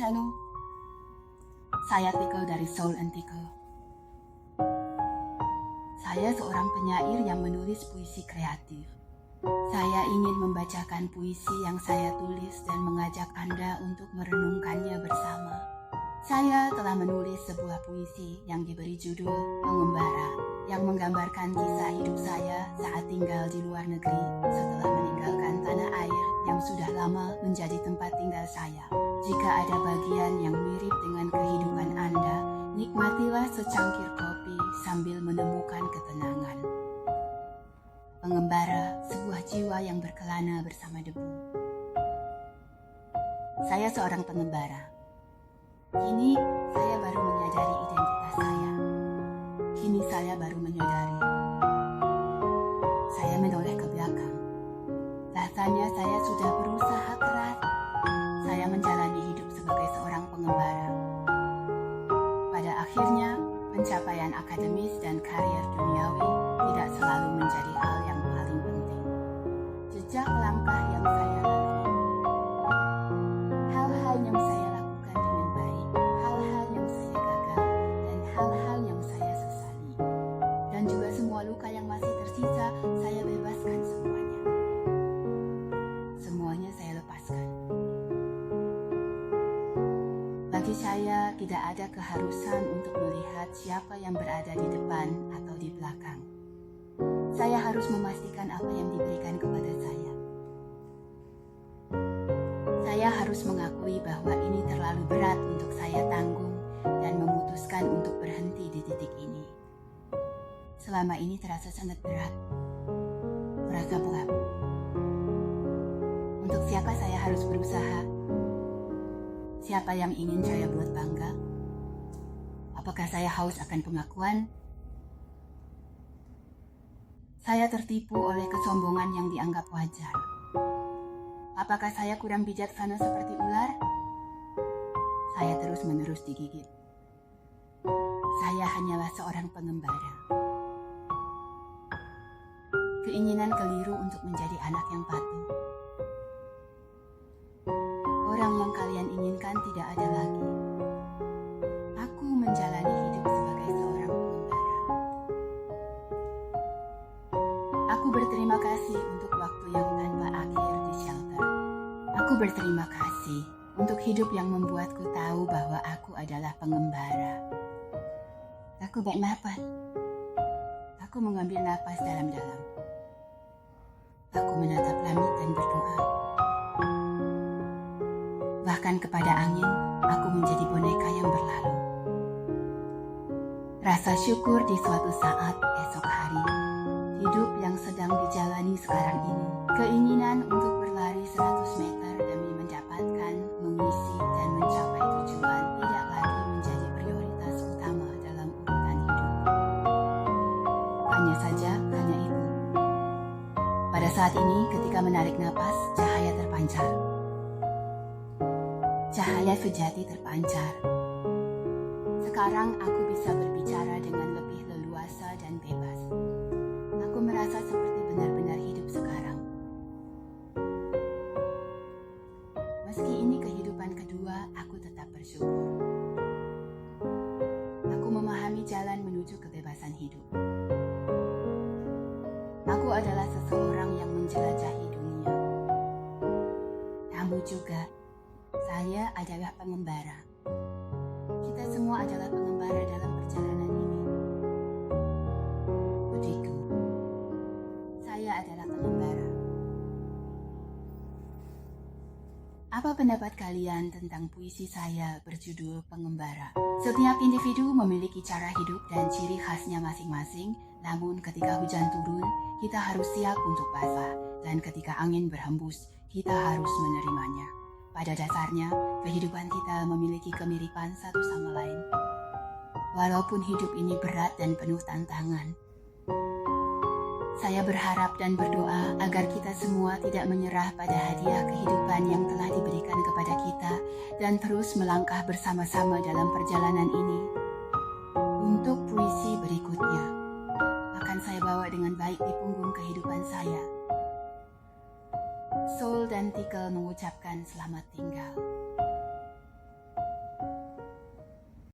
Halo, saya Tikel dari Soul and Tikel. Saya seorang penyair yang menulis puisi kreatif. Saya ingin membacakan puisi yang saya tulis dan mengajak Anda untuk merenungkannya bersama. Saya telah menulis sebuah puisi yang diberi judul Pengembara, yang menggambarkan kisah hidup saya saat tinggal di luar negeri setelah meninggalkan tanah air yang sudah lama menjadi tempat tinggal saya. Jika ada bagian yang mirip dengan kehidupan Anda, nikmatilah secangkir kopi sambil menemukan ketenangan. Pengembara, sebuah jiwa yang berkelana bersama debu. Saya seorang pengembara. Kini saya baru menyadari identitas saya. Kini saya baru menyadari. Saya menoleh ke belakang. Rasanya saya sudah berusaha keras. Saya menjalani hidup sebagai seorang pengembara. Pada akhirnya, pencapaian akademis dan karier duniawi tidak selalu menjadi hal yang paling penting. Jejak langkah yang saya lalui, hal-hal yang saya lakukan dengan baik, hal-hal yang saya gagal, dan hal-hal yang saya sesali. Dan juga semua luka yang masih tersisa, saya bebaskan semuanya. Semuanya saya lepaskan. Bagi saya, tidak ada keharusan untuk melihat siapa yang berada di depan atau di belakang. Saya harus memastikan apa yang diberikan kepada saya. Saya harus mengakui bahwa ini terlalu berat untuk saya tanggung dan memutuskan untuk berhenti di titik ini. Selama ini terasa sangat berat, terasa berat. Untuk siapa saya harus berusaha? Siapa yang ingin saya buat bangga? Apakah saya haus akan pengakuan? Saya tertipu oleh kesombongan yang dianggap wajar. Apakah saya kurang bijaksana seperti ular? Saya terus-menerus digigit. Saya hanyalah seorang pengembara. Keinginan keliru untuk menjadi anak yang patuh. Orang yang kalian inginkan tidak ada lagi. Aku menjalani hidup sebagai seorang pengembara. Aku berterima kasih untuk waktu yang tanpa akhir di shelter. Aku berterima kasih untuk hidup yang membuatku tahu bahwa aku adalah pengembara. Aku baik nafas. Aku mengambil nafas dalam-dalam. Aku menatap langit dan berdoa. Bahkan kepada angin, aku menjadi boneka yang berlalu. Rasa syukur di suatu saat esok hari, hidup yang sedang dijalani sekarang ini, keinginan untuk berlari 100 meter demi mendapatkan, mengisi, dan mencapai tujuan tidak lagi menjadi prioritas utama dalam urutan hidup. Hanya saja, hanya itu. Pada saat ini, ketika menarik napas, cahaya terpancar. Cahaya sejati terpancar. Sekarang aku bisa berbicara dengan lebih leluasa dan bebas. Aku merasa seperti benar-benar hidup sekarang. Meski ini kehidupan kedua, aku tetap bersyukur. Aku memahami jalan menuju kebebasan hidup. Aku adalah seseorang yang menjelajahi dunia. Kamu juga. Saya adalah pengembara. Kita semua adalah pengembara dalam perjalanan ini. Putriku, saya adalah pengembara. Apa pendapat kalian tentang puisi saya berjudul Pengembara? Setiap individu memiliki cara hidup dan ciri khasnya masing-masing, namun ketika hujan turun, kita harus siap untuk basah, dan ketika angin berhembus, kita harus menerimanya. Pada dasarnya, kehidupan kita memiliki kemiripan satu sama lain. Walaupun hidup ini berat dan penuh tantangan, saya berharap dan berdoa agar kita semua tidak menyerah pada hadiah kehidupan yang telah diberikan kepada kita dan terus melangkah bersama-sama dalam perjalanan ini. Untuk puisi berikutnya, akan saya bawa dengan baik di punggung kehidupan saya. Soul dan Tikel mengucapkan selamat tinggal.